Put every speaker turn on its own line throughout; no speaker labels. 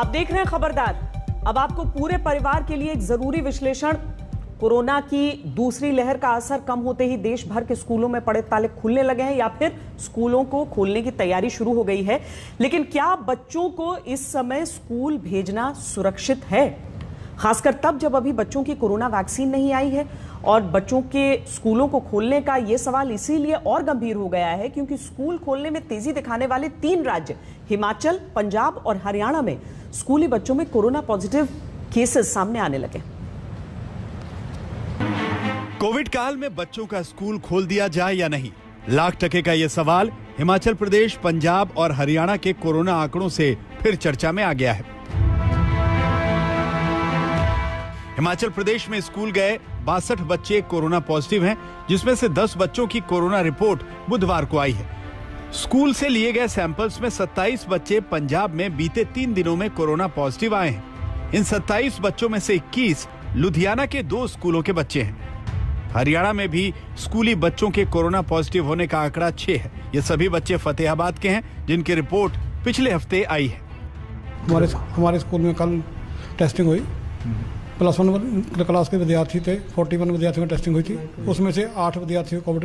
आप देख रहे हैं खबरदार। अब आपको पूरे परिवार के लिए एक जरूरी विश्लेषण। कोरोना की दूसरी लहर का असर कम होते ही देश भर के स्कूलों में पड़े ताले खुलने लगे हैं या फिर स्कूलों को खोलने की तैयारी शुरू हो गई है। लेकिन क्या बच्चों को इस समय स्कूल भेजना सुरक्षित है, खासकर तब जब अभी बच्चों की कोरोना वैक्सीन नहीं आई है। और बच्चों के स्कूलों को खोलने का यह सवाल इसीलिए और गंभीर हो गया है क्योंकि स्कूल खोलने में तेजी दिखाने वाले 3 राज्य हिमाचल, पंजाब और हरियाणा में स्कूली बच्चों में कोरोना पॉजिटिव केसेस सामने आने लगे।
कोविड काल में बच्चों का स्कूल खोल दिया जाए या नहीं, लाख टके का यह सवाल हिमाचल प्रदेश, पंजाब और हरियाणा के कोरोना आंकड़ों से फिर चर्चा में आ गया है। हिमाचल प्रदेश में स्कूल गए 62 बच्चे कोरोना पॉजिटिव हैं, जिसमें से 10 बच्चों की कोरोना रिपोर्ट बुधवार को आई है। स्कूल से लिए गए सैंपल्स में 27 बच्चे पंजाब में बीते 3 दिनों में कोरोना पॉजिटिव आए हैं। इन 27 बच्चों में से 21 लुधियाना के 2 स्कूलों के बच्चे हैं। हरियाणा में भी स्कूली बच्चों के कोरोना पॉजिटिव होने का आंकड़ा 6 है। ये सभी बच्चे फतेहाबाद के हैं, जिनकी रिपोर्ट पिछले हफ्ते आई है।
हमारे स्कूल में कल टेस्टिंग हुई। +1 क्लास के विद्यार्थी थे, 41 विद्यार्थियों में टेस्टिंग हुई थी। उसमें से 8 विद्यार्थी कोविड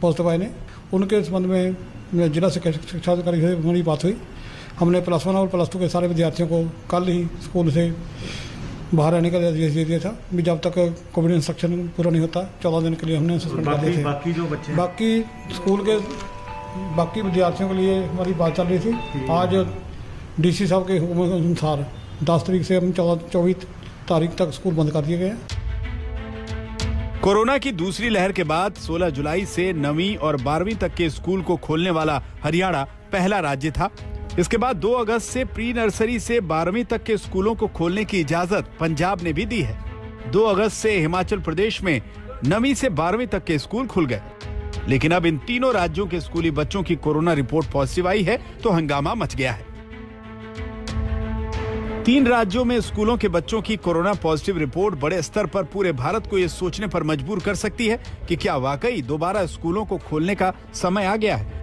पॉजिटिव आए ने। उनके संबंध में जिला शिक्षा अधिकारी से हमारी बात हुई। हमने +1 और +2 के सारे विद्यार्थियों को कल ही स्कूल से बाहर रहने का आदेश दे दिया था। भी जब तक कोविड इंस्ट्रक्शन पूरा नहीं होता 14 दिन के लिए हमने सस्पेंड कर दिए थे। बाकी स्कूल के बाकी विद्यार्थियों के लिए हमारी बात चल रही थी। आज DC साहब के हुक्म अनुसार 10 तारीख से हम 24 तारीख तक स्कूल बंद कर दिए गए हैं।
कोरोना की दूसरी लहर के बाद 16 जुलाई से 9वीं और 12वीं तक के स्कूल को खोलने वाला हरियाणा पहला राज्य था। इसके बाद 2 अगस्त से प्री नर्सरी से 12वीं तक के स्कूलों को खोलने की इजाजत पंजाब ने भी दी है। 2 अगस्त से हिमाचल प्रदेश में 9वीं से 12वीं तक के स्कूल खुल गए। लेकिन अब इन तीनों राज्यों के स्कूली बच्चों की कोरोना रिपोर्ट पॉजिटिव आई है तो हंगामा मच गया है। 3 राज्यों में स्कूलों के बच्चों की कोरोना पॉजिटिव रिपोर्ट बड़े स्तर पर पूरे भारत को यह सोचने पर मजबूर कर सकती है कि क्या वाकई दोबारा स्कूलों को खोलने का समय आ गया है।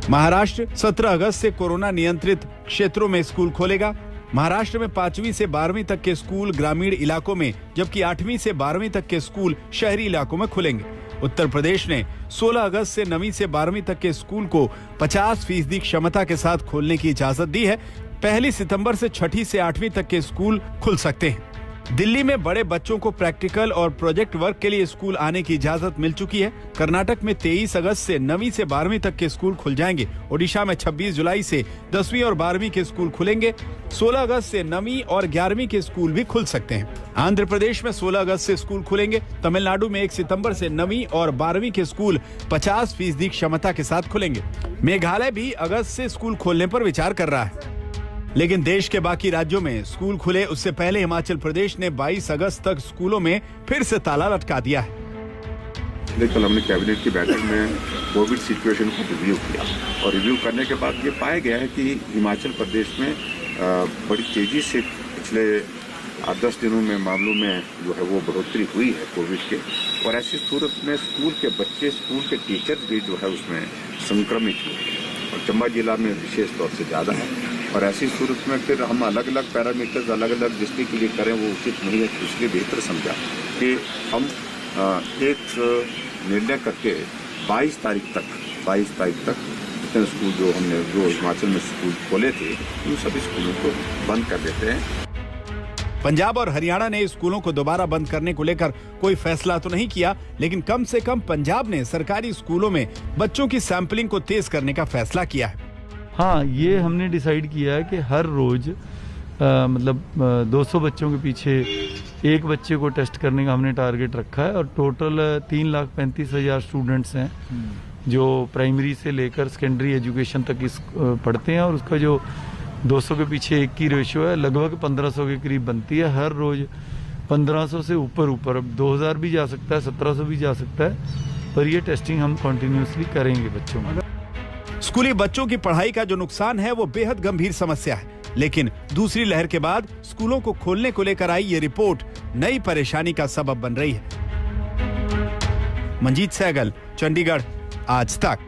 महाराष्ट्र 17 अगस्त से कोरोना नियंत्रित क्षेत्रों में स्कूल खोलेगा। महाराष्ट्र में 5वीं से 12वीं तक के स्कूल ग्रामीण इलाकों में, जबकि 8वीं से 12वीं तक के स्कूल शहरी इलाकों में खुलेंगे। उत्तर प्रदेश ने 16 अगस्त से 9वीं से 12वीं तक के स्कूल को 50% क्षमता के साथ खोलने की इजाजत दी है। 1 सितंबर से 6ठी से 8वीं तक के स्कूल खुल सकते हैं। दिल्ली में बड़े बच्चों को प्रैक्टिकल और प्रोजेक्ट वर्क के लिए स्कूल आने की इजाजत मिल चुकी है। कर्नाटक में 23 अगस्त से 9वीं से 12वीं तक के स्कूल खुल जाएंगे। ओडिशा में 26 जुलाई से 10वीं और 12वीं के स्कूल खुलेंगे। 16 अगस्त से 9वीं और 11वीं के स्कूल भी खुल सकते हैं। आंध्र प्रदेश में 16 अगस्त से स्कूल खुलेंगे। तमिलनाडु में 1 सितंबर से 9वीं और 12वीं के स्कूल 50% क्षमता के साथ खुलेंगे। मेघालय भी अगस्त से स्कूल खोलने पर विचार कर रहा है। लेकिन देश के बाकी राज्यों में स्कूल खुले उससे पहले हिमाचल प्रदेश ने 22 अगस्त तक स्कूलों में फिर से ताला लटका दिया है।
कल हमने कैबिनेट की बैठक में कोविड सिचुएशन को रिव्यू किया और रिव्यू करने के बाद ये पाया गया है कि हिमाचल प्रदेश में बड़ी तेजी से पिछले 8-10 दिनों में मामलों में जो है वो बढ़ोतरी हुई है कोविड के। और ऐसी सूरत में स्कूल के बच्चे, स्कूल के टीचर्स भी जो है उसमें संक्रमित हुए और चंबा जिला में विशेष तौर से ज़्यादा है। और ऐसी सूरत में फिर हम अलग अलग पैरामीटर्स अलग अलग डिस्ट्रिक्ट के लिए करें वो उचित नहीं है। इसलिए बेहतर समझा कि हम एक निर्णय करके 22 तारीख तक जितने स्कूल जो हिमाचल में स्कूल खोले थे उन सभी स्कूलों को बंद कर देते हैं।
पंजाब और हरियाणा ने स्कूलों को दोबारा बंद करने को लेकर कोई फैसला तो नहीं किया, लेकिन कम से कम पंजाब ने सरकारी स्कूलों में बच्चों की सैंपलिंग को तेज करने का फैसला किया है।
हाँ, ये हमने डिसाइड किया है कि हर रोज 200 बच्चों के पीछे एक बच्चे को टेस्ट करने का हमने टारगेट रखा है। और टोटल 3,35,000 स्टूडेंट्स हैं जो प्राइमरी से लेकर सेकेंडरी एजुकेशन तक पढ़ते हैं। और उसका जो 200 के पीछे 1 की रेशियो है लगभग 1500 के करीब बनती है। हर रोज 1500 से ऊपर अब 2000 भी जा सकता है, 1700 भी जा सकता है। पर ये टेस्टिंग हम कंटिन्यूसली करेंगे बच्चों में।
स्कूली बच्चों की पढ़ाई का जो नुकसान है वो बेहद गंभीर समस्या है। लेकिन दूसरी लहर के बाद स्कूलों को खोलने को लेकर आई ये रिपोर्ट नई परेशानी का सबब बन रही है। मंजीत सहगल, चंडीगढ़, आज तक।